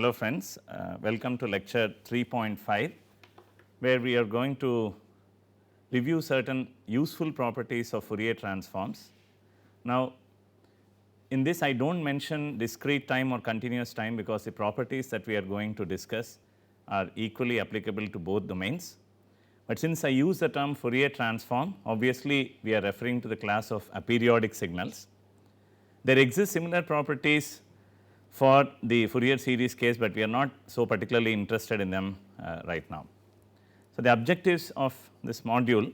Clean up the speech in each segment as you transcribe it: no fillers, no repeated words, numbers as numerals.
Hello friends, welcome to lecture 3.5 where we are going to review certain useful properties of Fourier transforms. Now in this I do not mention discrete time or continuous time because the properties that we are going to discuss are equally applicable to both domains. But since I use the term Fourier transform, obviously we are referring to the class of aperiodic signals. There exist similar properties for the Fourier series case, but we are not so particularly interested in them right now. So, the objectives of this module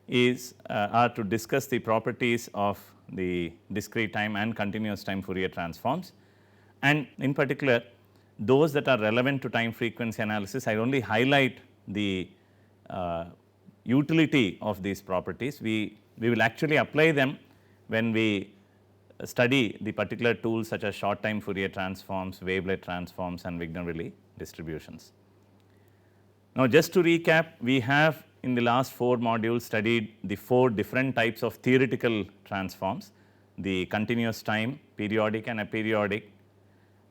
is are to discuss the properties of the discrete time and continuous time Fourier transforms, and in particular those that are relevant to time frequency analysis. I only highlight the utility of these properties. We will actually apply them when we study the particular tools such as short time Fourier transforms, wavelet transforms and Wigner-Willi distributions. Now just to recap, we have in the last 4 modules studied the 4 different types of theoretical transforms, the continuous time, periodic and aperiodic,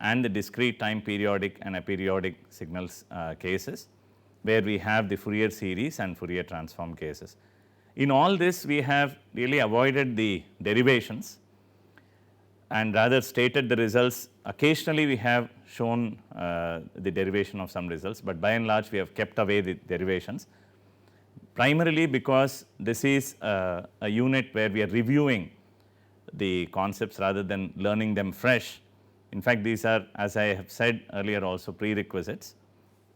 and the discrete time periodic and aperiodic signals cases, where we have the Fourier series and Fourier transform cases. In all this we have really avoided the derivations and rather stated the results. Occasionally we have shown the derivation of some results, but by and large we have kept away the derivations, primarily because this is a unit where we are reviewing the concepts rather than learning them fresh. In fact, these are, as I have said earlier, also prerequisites,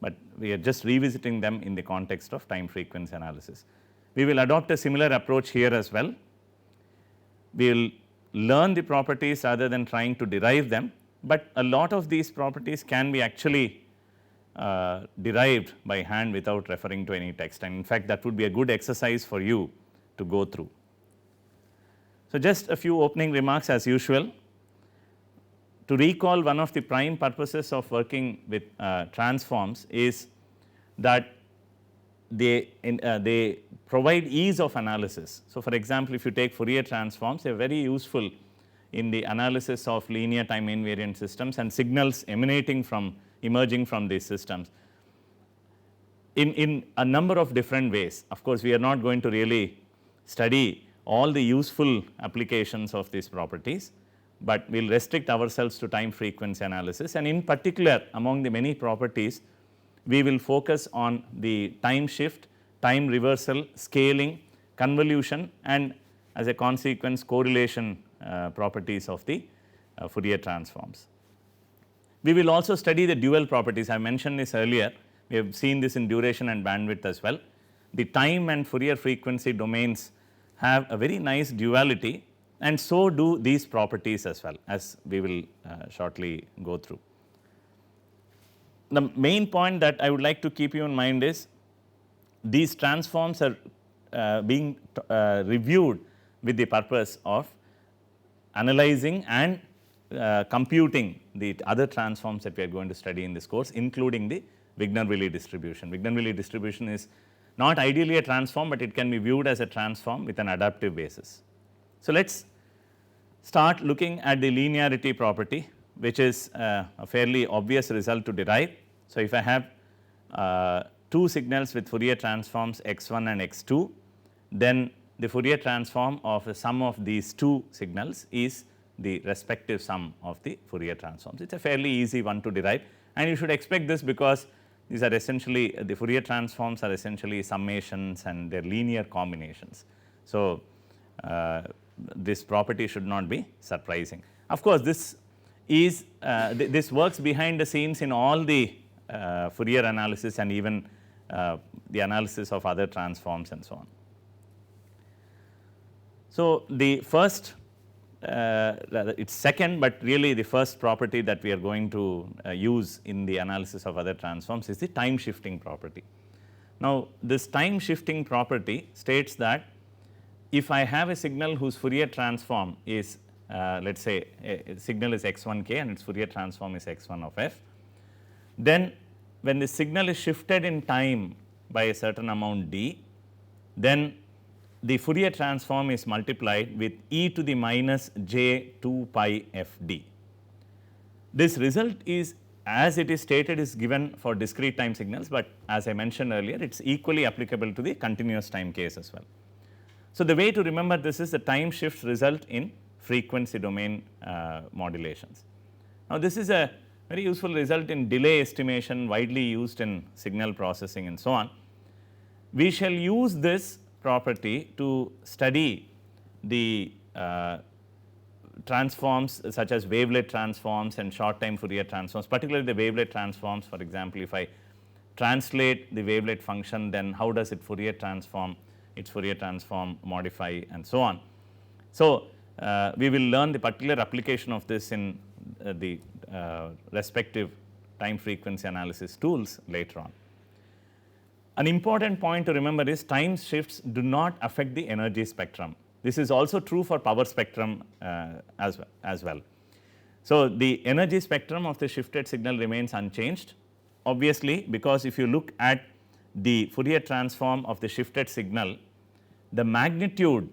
but we are just revisiting them in the context of time frequency analysis. We will adopt a similar approach here as well. We will learn the properties rather than trying to derive them, but a lot of these properties can be actually derived by hand without referring to any text, and in fact that would be a good exercise for you to go through. So just a few opening remarks as usual. To recall, one of the prime purposes of working with transforms is that they provide ease of analysis. So for example, if you take Fourier transforms, they are very useful in the analysis of linear time invariant systems and signals emerging from these systems in a number of different ways. Of course, we are not going to really study all the useful applications of these properties, but we will restrict ourselves to time frequency analysis, and in particular among the many properties we will focus on the time shift, time reversal, scaling, convolution, and as a consequence correlation properties of the Fourier transforms. We will also study the dual properties. I mentioned this earlier, we have seen this in duration and bandwidth as well. The time and Fourier frequency domains have a very nice duality, and so do these properties as well, as we will shortly go through. The main point that I would like to keep you in mind is these transforms are being reviewed with the purpose of analyzing and computing the other transforms that we are going to study in this course, including the Wigner-Willi distribution. Wigner-Willi distribution is not ideally a transform, but it can be viewed as a transform with an adaptive basis. So let us start looking at the linearity property, which is a fairly obvious result to derive. So if I have 2 signals with Fourier transforms x1 and x2, then the Fourier transform of the sum of these 2 signals is the respective sum of the Fourier transforms. It is a fairly easy one to derive, and you should expect this because these are essentially the Fourier transforms are essentially summations and they are linear combinations. So this property should not be surprising. Of course, this is this works behind the scenes in all the Fourier analysis and even the analysis of other transforms and so on. So the first rather it is second, but really the first property that we are going to use in the analysis of other transforms is the time shifting property. Now this time shifting property states that if I have a signal whose Fourier transform is let us say a signal is x1k and its Fourier transform is x1 of f, then when the signal is shifted in time by a certain amount d, then the Fourier transform is multiplied with e to the minus j 2 pi f d. This result is as it is stated is given for discrete time signals, but as I mentioned earlier it is equally applicable to the continuous time case as well. So, the way to remember this is the time shifts result in frequency domain modulations. Now, this is a very useful result in delay estimation, widely used in signal processing and so on. We shall use this property to study the transforms such as wavelet transforms and short time Fourier transforms, particularly the wavelet transforms. For example, if I translate the wavelet function, then how does it Fourier transform, its Fourier transform modify and so on. So, we will learn the particular application of this in the respective time frequency analysis tools later on. An important point to remember is time shifts do not affect the energy spectrum. This is also true for power spectrum as well. So, the energy spectrum of the shifted signal remains unchanged, obviously, because if you look at the Fourier transform of the shifted signal, the magnitude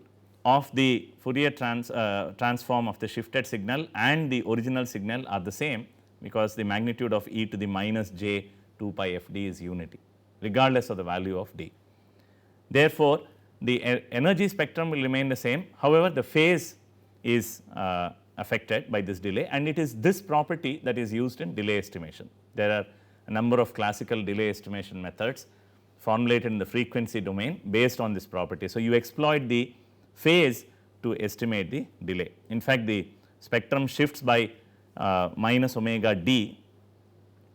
of the Fourier transform of the shifted signal and the original signal are the same, because the magnitude of e to the minus j 2 pi f d is unity regardless of the value of d. Therefore, the energy spectrum will remain the same, however, the phase is affected by this delay, and it is this property that is used in delay estimation. There are a number of classical delay estimation methods formulated in the frequency domain based on this property. So, you exploit the phase to estimate the delay. In fact, the spectrum shifts by minus omega d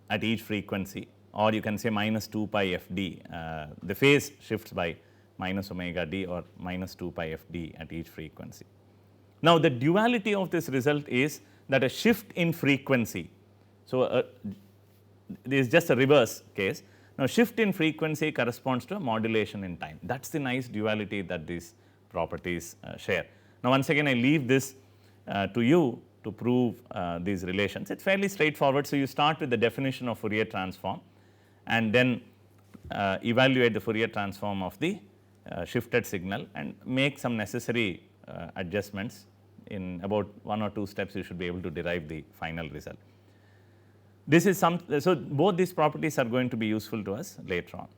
at each frequency, or you can say minus 2 pi f d. The phase shifts by minus omega d or minus 2 pi f d at each frequency. Now, the duality of this result is that a shift in frequency. So, this is just a reverse case. Now, shift in frequency corresponds to a modulation in time. That is the nice duality that these properties share. Now, once again I leave this to you to prove these relations. It is fairly straightforward. So, you start with the definition of Fourier transform and then evaluate the Fourier transform of the shifted signal and make some necessary adjustments. In about 1 or 2 steps you should be able to derive the final result. This is so both these properties are going to be useful to us later on.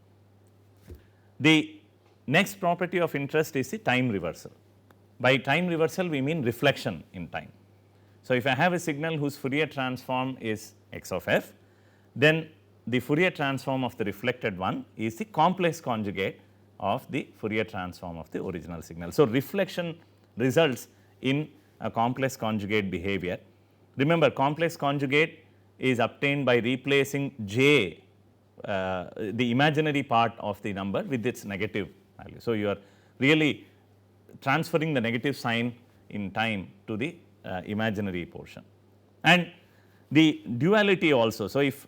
The next property of interest is the time reversal. By time reversal we mean reflection in time. So, if I have a signal whose Fourier transform is x of f, then the Fourier transform of the reflected one is the complex conjugate of the Fourier transform of the original signal. So, reflection results in a complex conjugate behavior. Remember, complex conjugate is obtained by replacing j, the imaginary part of the number, with its negative value. So, you are really transferring the negative sign in time to the imaginary portion. And the duality also, so if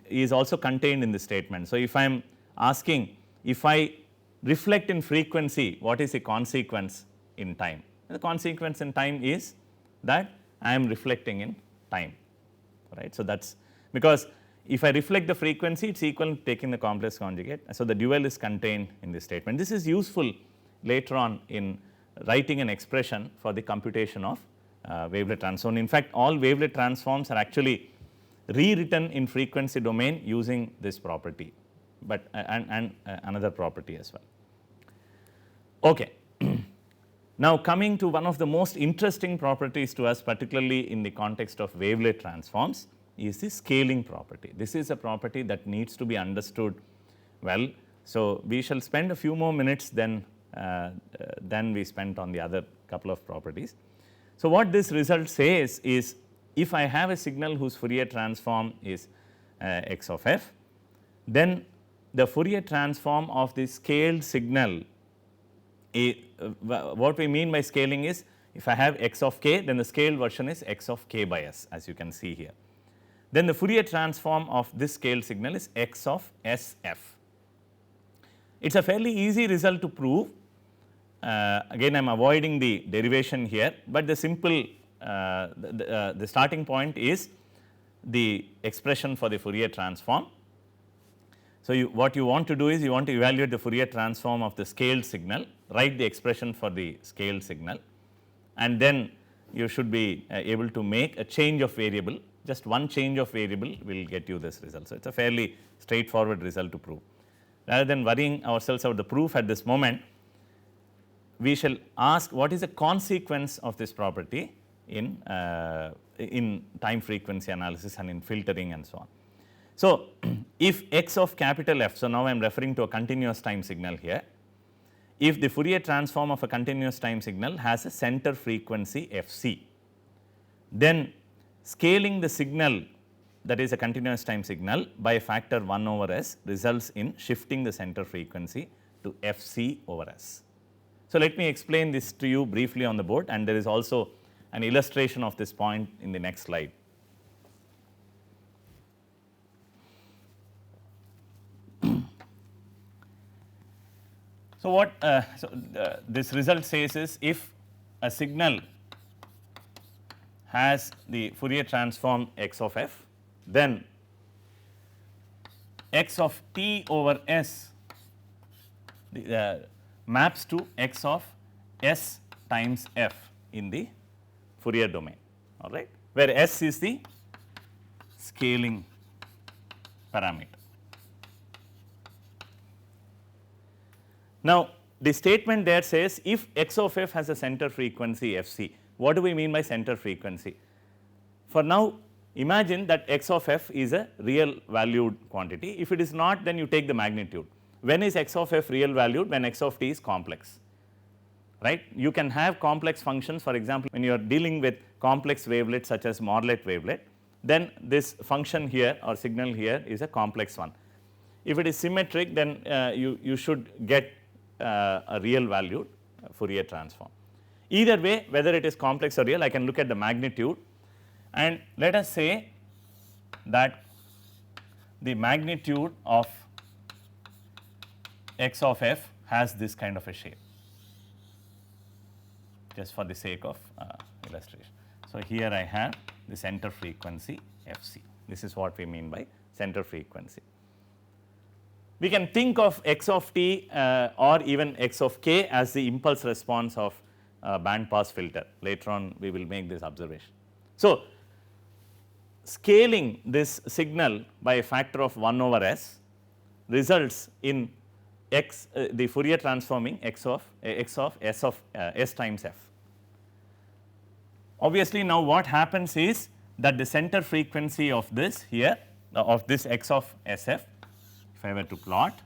is also contained in the statement. So, if I am asking, if I reflect in frequency, what is the consequence in time? The consequence in time is that I am reflecting in time, right. So, that is because if I reflect the frequency, it is equal to taking the complex conjugate. So, the dual is contained in this statement. This is useful later on in writing an expression for the computation of wavelet transform. In fact, all wavelet transforms are actually rewritten in frequency domain using this property, but and another property as well. Okay. Now, coming to one of the most interesting properties to us, particularly in the context of wavelet transforms, is the scaling property. This is a property that needs to be understood well. So, we shall spend a few more minutes than we spent on the other couple of properties. So, what this result says is, if I have a signal whose Fourier transform is x of f, then the Fourier transform of the scaled signal, what we mean by scaling is, if I have x of k, then the scaled version is x of k by s, as you can see here. Then the Fourier transform of this scaled signal is x of sf. It is a fairly easy result to prove. Again, I am avoiding the derivation here, but the simple the starting point is the expression for the Fourier transform. So, what you want to do is, you want to evaluate the Fourier transform of the scaled signal, write the expression for the scaled signal, and then you should be able to make a change of variable just one change of variable will get you this result. So, it is a fairly straightforward result to prove. Rather than worrying ourselves about the proof at this moment, we shall ask what is the consequence of this property in time frequency analysis and in filtering and so on. So, if x of capital F, so now I am referring to a continuous time signal here, if the Fourier transform of a continuous time signal has a center frequency Fc, then scaling the signal, that is a continuous time signal, by a factor 1 over s results in shifting the center frequency to Fc over s. So, let me explain this to you briefly on the board, and there is also an illustration of this point in the next slide. So, what this result says is, if a signal has the Fourier transform x of f, then x of t over s maps to x of s times f in the Fourier domain, all right, where s is the scaling parameter. Now, the statement there says, if x of f has a center frequency Fc, what do we mean by center frequency? For now, imagine that x of f is a real valued quantity. If it is not, then you take the magnitude. When is x of f real valued? When x of t is complex, right. You can have complex functions, for example, when you are dealing with complex wavelets such as Morlet wavelet, then this function here or signal here is a complex one. If it is symmetric, then you should get a real valued Fourier transform. Either way, whether it is complex or real, I can look at the magnitude, and let us say that the magnitude of x of f has this kind of a shape, just for the sake of illustration. So, here I have the center frequency Fc. This is what we mean by center frequency. We can think of x of t or even x of k as the impulse response of band pass filter. Later on we will make this observation. So, scaling this signal by a factor of 1 over s results in x the Fourier transforming x of s times f. Obviously, now what happens is that the center frequency of this here of this x of sf, if I were to plot,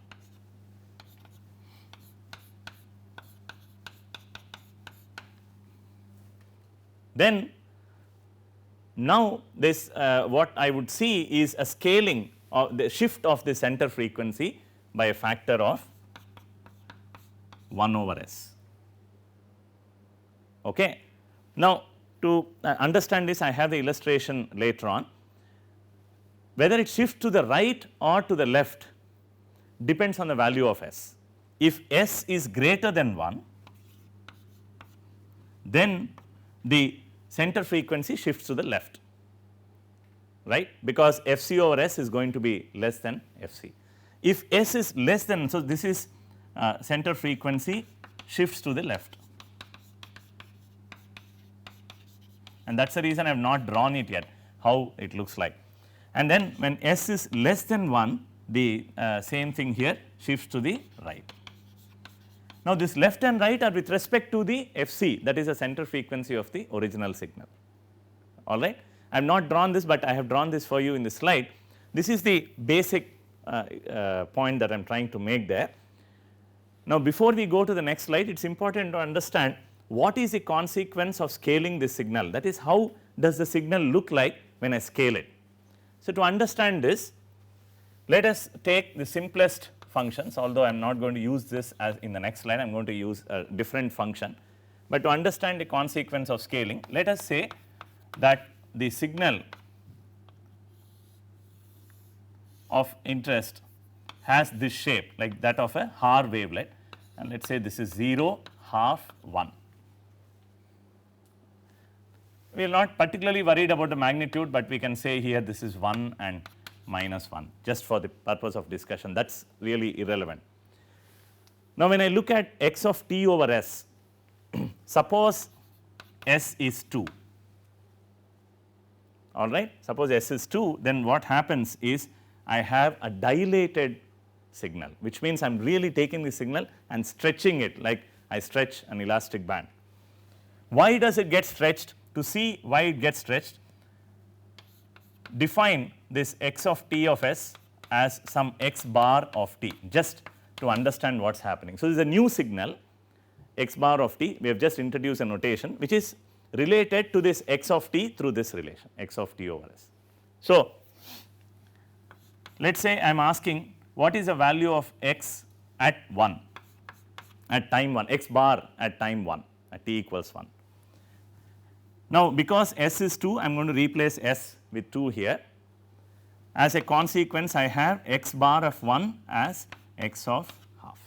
then now this what I would see is a scaling of the shift of the center frequency by a factor of 1 over s. Okay. Now, to understand this, I have the illustration later on. Whether it shifts to the right or to the left depends on the value of s. If s is greater than 1, then the center frequency shifts to the left, right, because Fc over s is going to be less than Fc. If s is less than, so this is center frequency shifts to the left, and that is the reason I have not drawn it yet, how it looks like. And then when s is less than 1, the same thing here shifts to the right. Now, this left and right are with respect to the Fc, that is the center frequency of the original signal, all right. I have not drawn this, but I have drawn this for you in the slide. This is the basic point that I am trying to make there. Now, before we go to the next slide, it is important to understand what is the consequence of scaling this signal, that is, how does the signal look like when I scale it. So, to understand this, let us take the simplest functions, although I am not going to use this as in the next slide, I am going to use a different function. But to understand the consequence of scaling, let us say that the signal of interest has this shape like that of a Haar wavelet, and let us say this is 0, half, 1. We are not particularly worried about the magnitude, but we can say here this is 1 and minus 1, just for the purpose of discussion, that is really irrelevant. Now, when I look at x of t over s, suppose s is 2, all right. Suppose S is 2, then what happens is I have a dilated signal, which means I am really taking the signal and stretching it like I stretch an elastic band. Why does it get stretched? To see why it gets stretched, define this x of t of s as some x bar of t, just to understand what is happening. So, this is a new signal x bar of t, we have just introduced a notation which is related to this x of t through this relation x of t over s. So, let us say I am asking what is the value of x at 1, at time 1, x bar at time 1 at t equals 1. Now, because s is 2, I am going to replace s with 2 here. As a consequence, I have x bar of 1 as x of half,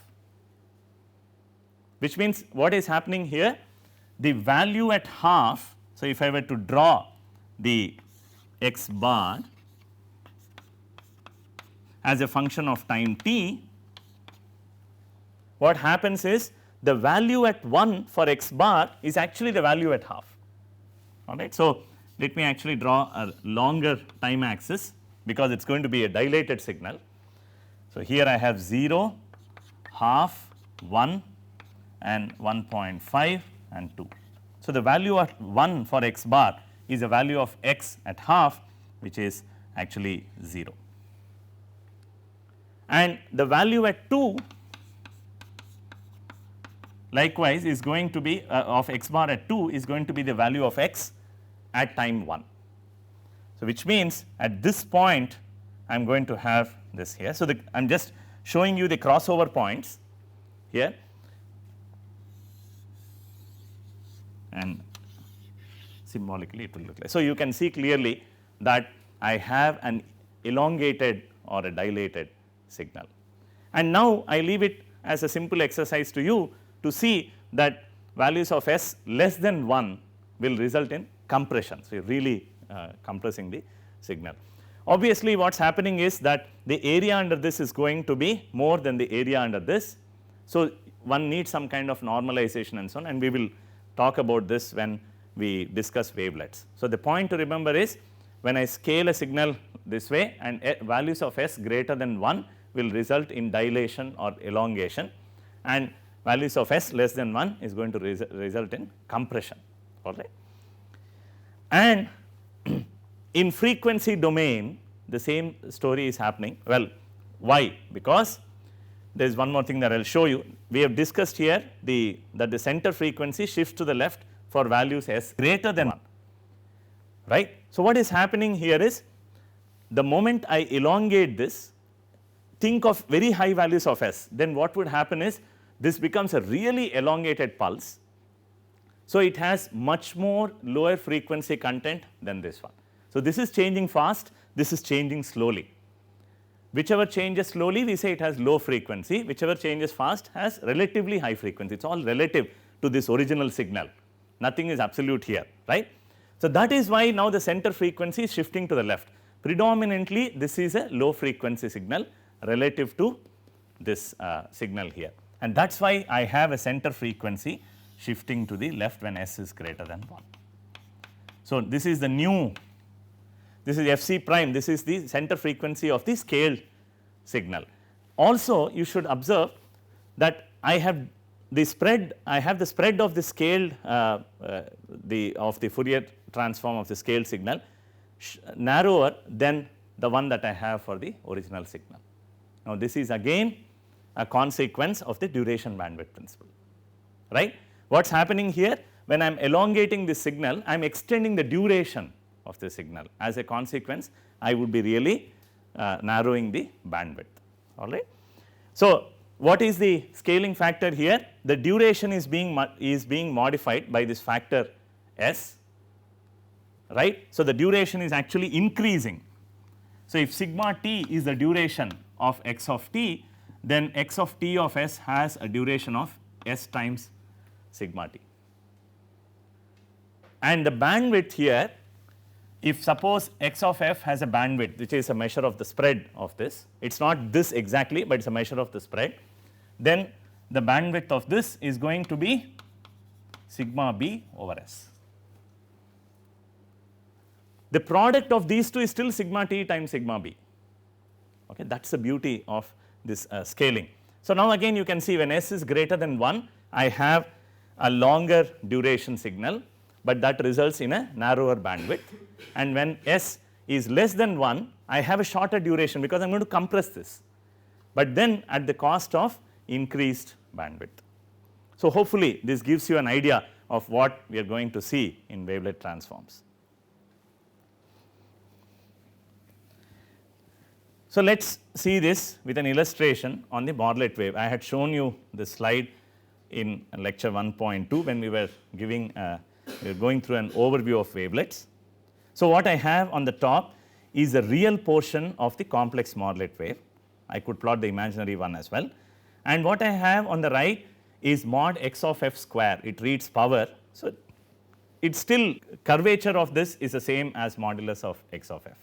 which means what is happening here, the value at half. So, if I were to draw the x bar as a function of time t, what happens is the value at 1 for x bar is actually the value at half, all right. So, let me actually draw a longer time axis because it is going to be a dilated signal. So, here I have 0, half, 1 and 1.5 and 2. So, the value at 1 for x bar is a value of x at half, which is actually 0, and the value at 2 likewise is going to be of x bar at 2 is going to be the value of x at time 1. So, which means at this point I am going to have this here. So, I am just showing you the crossover points here, and symbolically it will look like. So, you can see clearly that I have an elongated or a dilated signal, and now I leave it as a simple exercise to you to see that values of s less than 1 will result in compression. So, you are really compressing the signal. Obviously, what is happening is that the area under this is going to be more than the area under this. So, one needs some kind of normalization and so on, and we will talk about this when we discuss wavelets. So, the point to remember is when I scale a signal this way and values of s greater than 1 will result in dilation or elongation, and values of s less than 1 is going to result in compression, all right. And in frequency domain the same story is happening. Well, why? Because there is one more thing that I will show you. We have discussed here that the center frequency shifts to the left for values s greater than 1, right. So, what is happening here is the moment I elongate this, think of very high values of s, then what would happen is this becomes a really elongated pulse. So, it has much more lower frequency content than this one. So, this is changing fast, this is changing slowly. Whichever changes slowly we say it has low frequency, whichever changes fast has relatively high frequency. It is all relative to this original signal, nothing is absolute here, right. So, that is why now the center frequency is shifting to the left. Predominantly this is a low frequency signal relative to this signal here, and that is why I have a center frequency shifting to the left when s is greater than 1. So, this is the new, this is fc prime, this is the center frequency of the scaled signal. Also, you should observe that I have the spread of the scaled of the Fourier transform of the scaled signal narrower than the one that I have for the original signal. Now, this is again a consequence of the duration bandwidth principle, right. What is happening here, when I am elongating this signal, I am extending the duration of the signal. As a consequence, I would be really narrowing the bandwidth, all right. So, what is the scaling factor here? The duration is being modified by this factor s, right. So, the duration is actually increasing. So, if sigma t is the duration of x of t, then x of t of s has a duration of s times sigma t. And the bandwidth here, if suppose x of f has a bandwidth which is a measure of the spread of this, it is not this exactly, but it is a measure of the spread, then the bandwidth of this is going to be sigma b over s. the product of these two is still sigma t times sigma b. Okay, that is the beauty of this scaling. So, now again you can see when s is greater than 1, I have a longer duration signal, but that results in a narrower bandwidth, and when s is less than 1, I have a shorter duration because I am going to compress this, but then at the cost of increased bandwidth. So, hopefully this gives you an idea of what we are going to see in wavelet transforms. So, let us see this with an illustration on the Morlet wave. I had shown you the slide in lecture 1.2 when we were giving we are going through an overview of wavelets. So, what I have on the top is the real portion of the complex Morlet wave. I could plot the imaginary one as well, and what I have on the right is mod x of f square. It reads power. So, it still curvature of this is the same as modulus of x of f.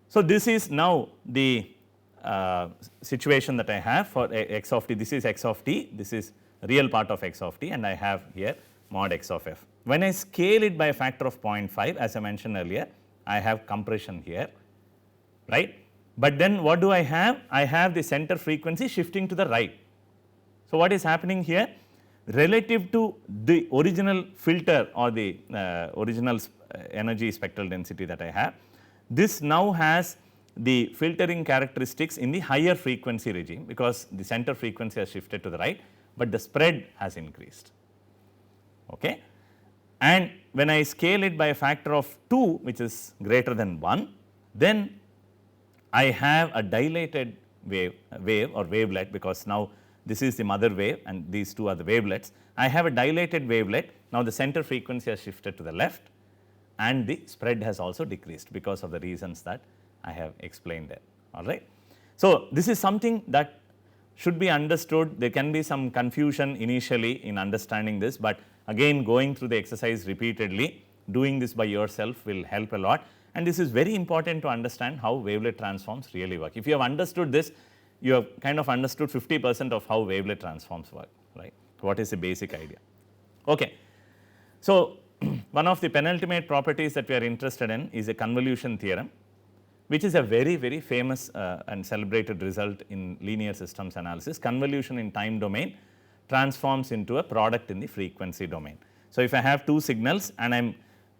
So, this is now the situation that I have for x of t. This is x of t, this is real part of x of t, and I have here mod x of f. When I scale it by a factor of 0.5, as I mentioned earlier, I have compression here, right. But then what do I have? I have the center frequency shifting to the right. So, what is happening here? Relative to the original filter or the original energy spectral density that I have, this now has the filtering characteristics in the higher frequency regime, because the center frequency has shifted to the right, but the spread has increased. Okay. And when I scale it by a factor of 2, which is greater than 1, then I have a dilated wave or wavelet, because now this is the mother wave and these two are the wavelets. I have a dilated wavelet. Now, the center frequency has shifted to the left and the spread has also decreased because of the reasons that I have explained there, all right. So, this is something that should be understood. There can be some confusion initially in understanding this, but again going through the exercise repeatedly, doing this by yourself will help a lot, and this is very important to understand how wavelet transforms really work. If you have understood this, you have kind of understood 50% of how wavelet transforms work, right. What is the basic idea? Okay. So, one of the penultimate properties that we are interested in is a convolution theorem, which is a very, very famous and celebrated result in linear systems analysis. Convolution in time domain transforms into a product in the frequency domain. So, if I have two signals and I am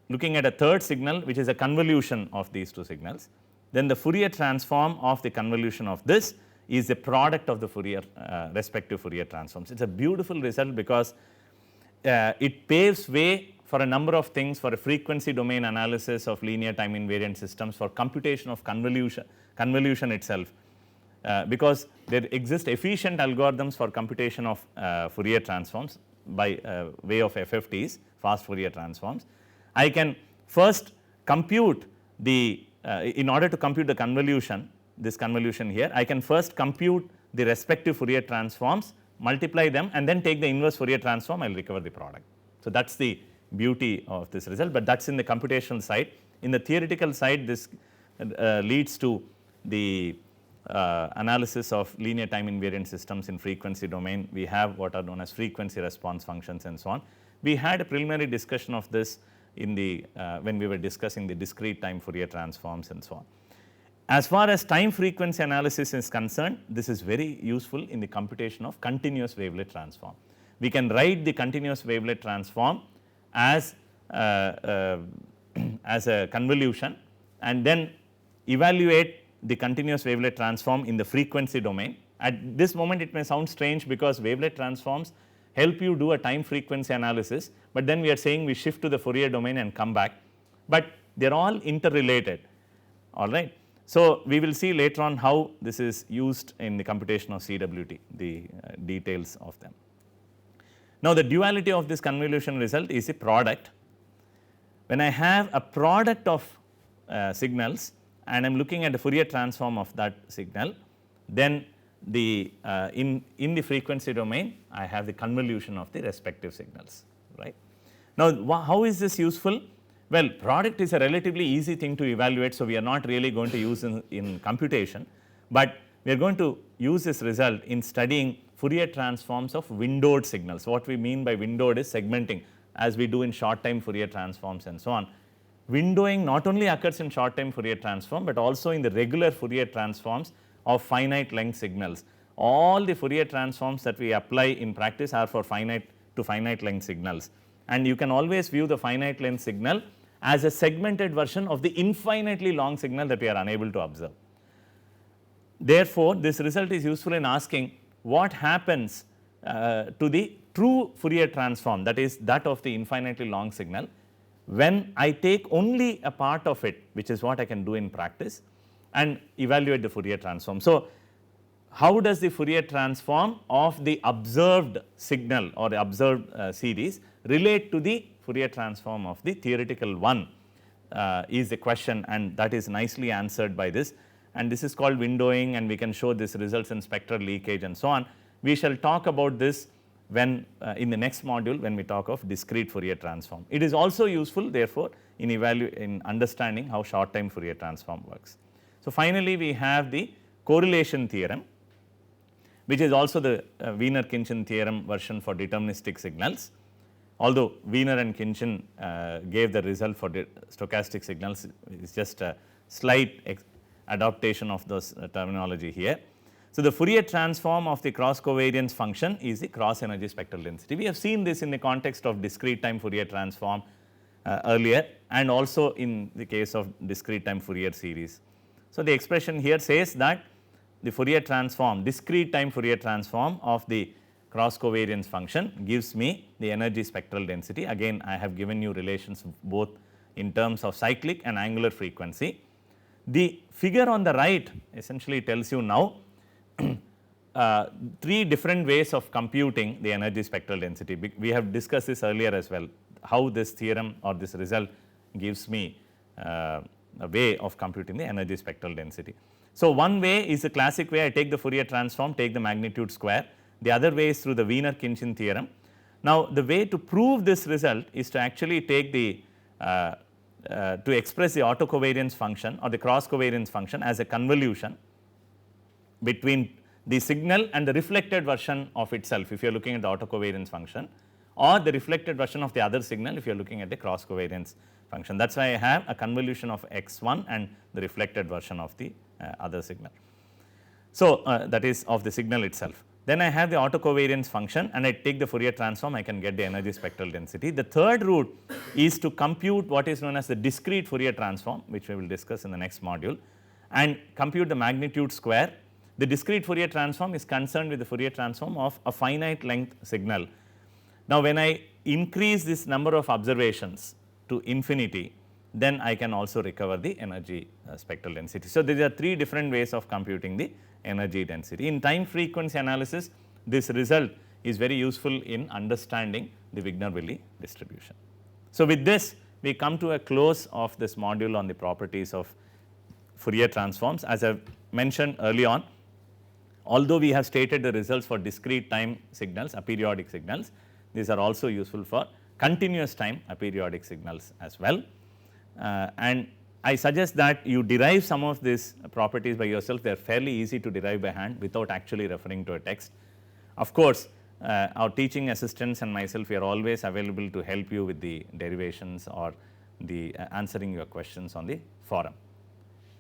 looking at a third signal which is a convolution of these two signals, then the Fourier transform of the convolution of this is the product of the Fourier respective Fourier transforms. It is a beautiful result because it paves way for a number of things, for a frequency domain analysis of linear time invariant systems, for computation of convolution itself, because there exist efficient algorithms for computation of Fourier transforms by way of FFTs, fast Fourier transforms. I can first compute the in order to compute the convolution, this convolution here, I can first compute the respective Fourier transforms, multiply them and then take the inverse Fourier transform, I will recover the product. So, that is the beauty of this result, but that is in the computational side. In the theoretical side, this leads to the analysis of linear time invariant systems in frequency domain. We have what are known as frequency response functions and so on. We had a preliminary discussion of this in the when we were discussing the discrete time Fourier transforms and so on. As far as time frequency analysis is concerned, this is very useful in the computation of continuous wavelet transform. We can write the continuous wavelet transform as a convolution and then evaluate the continuous wavelet transform in the frequency domain. At this moment it may sound strange because wavelet transforms help you do a time frequency analysis, but then we are saying we shift to the Fourier domain and come back, but they are all interrelated, all right. So, we will see later on how this is used in the computation of CWT, the details of them. Now, the duality of this convolution result is a product. When I have a product of signals and I am looking at the Fourier transform of that signal, then the in the frequency domain I have the convolution of the respective signals, right. Now, how is this useful? Well, product is a relatively easy thing to evaluate, so we are not really going to use in computation, but we are going to use this result in studying Fourier transforms of windowed signals. What we mean by windowed is segmenting, as we do in short time Fourier transforms and so on. windowing not only occurs in short time Fourier transform, but also in the regular Fourier transforms of finite length signals. All the Fourier transforms that we apply in practice are for finite to finite length signals, and you can always view the finite length signal as a segmented version of the infinitely long signal that we are unable to observe. Therefore, this result is useful in asking what happens to the true Fourier transform, that is that of the infinitely long signal, when I take only a part of it, which is what I can do in practice, and evaluate the Fourier transform. So, how does the Fourier transform of the observed signal or the observed series relate to the Fourier transform of the theoretical one is the question, and that is nicely answered by this, and this is called windowing, and we can show this results in spectral leakage and so on. We shall talk about this when in the next module when we talk of discrete Fourier transform. It is also useful therefore in understanding how short time Fourier transform works. So, finally, we have the correlation theorem, which is also the Wiener-Khinchin theorem version for deterministic signals. Although Wiener and Khinchin gave the result for the stochastic signals, it is just a slight adaptation of those terminology here. So, the Fourier transform of the cross covariance function is the cross energy spectral density. We have seen this in the context of discrete time Fourier transform earlier, and also in the case of discrete time Fourier series. So, the expression here says that the Fourier transform, discrete time Fourier transform of the cross covariance function gives me the energy spectral density. Again, I have given you relations both in terms of cyclic and angular frequency. The figure on the right essentially tells you now 3 different ways of computing the energy spectral density. We have discussed this earlier as well, how this theorem or this result gives me a way of computing the energy spectral density. So, one way is the classic way, I take the Fourier transform, take the magnitude square. The other way is through the Wiener-Khinchin theorem. Now, the way to prove this result is to actually take the to express the autocovariance function or the cross covariance function as a convolution between the signal and the reflected version of itself if you are looking at the autocovariance function, or the reflected version of the other signal if you are looking at the cross covariance function. That is why I have a convolution of x1 and the reflected version of the other signal. So, that is of the signal itself. Then I have the autocovariance function and I take the Fourier transform, I can get the energy spectral density. The third route is to compute what is known as the discrete Fourier transform, which we will discuss in the next module, and compute the magnitude square. The discrete Fourier transform is concerned with the Fourier transform of a finite length signal. Now, when I increase this number of observations to infinity, then I can also recover the energy spectral density. So, there are 3 different ways of computing the energy density. In time frequency analysis, this result is very useful in understanding the Wigner-Willi distribution. So, with this we come to a close of this module on the properties of Fourier transforms. As I have mentioned early on, although we have stated the results for discrete time signals, aperiodic signals, these are also useful for continuous time aperiodic signals as well. And I suggest that you derive some of these properties by yourself. They are fairly easy to derive by hand without actually referring to a text. Of course, our teaching assistants and myself, we are always available to help you with the derivations or the answering your questions on the forum.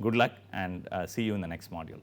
Good luck, and see you in the next module.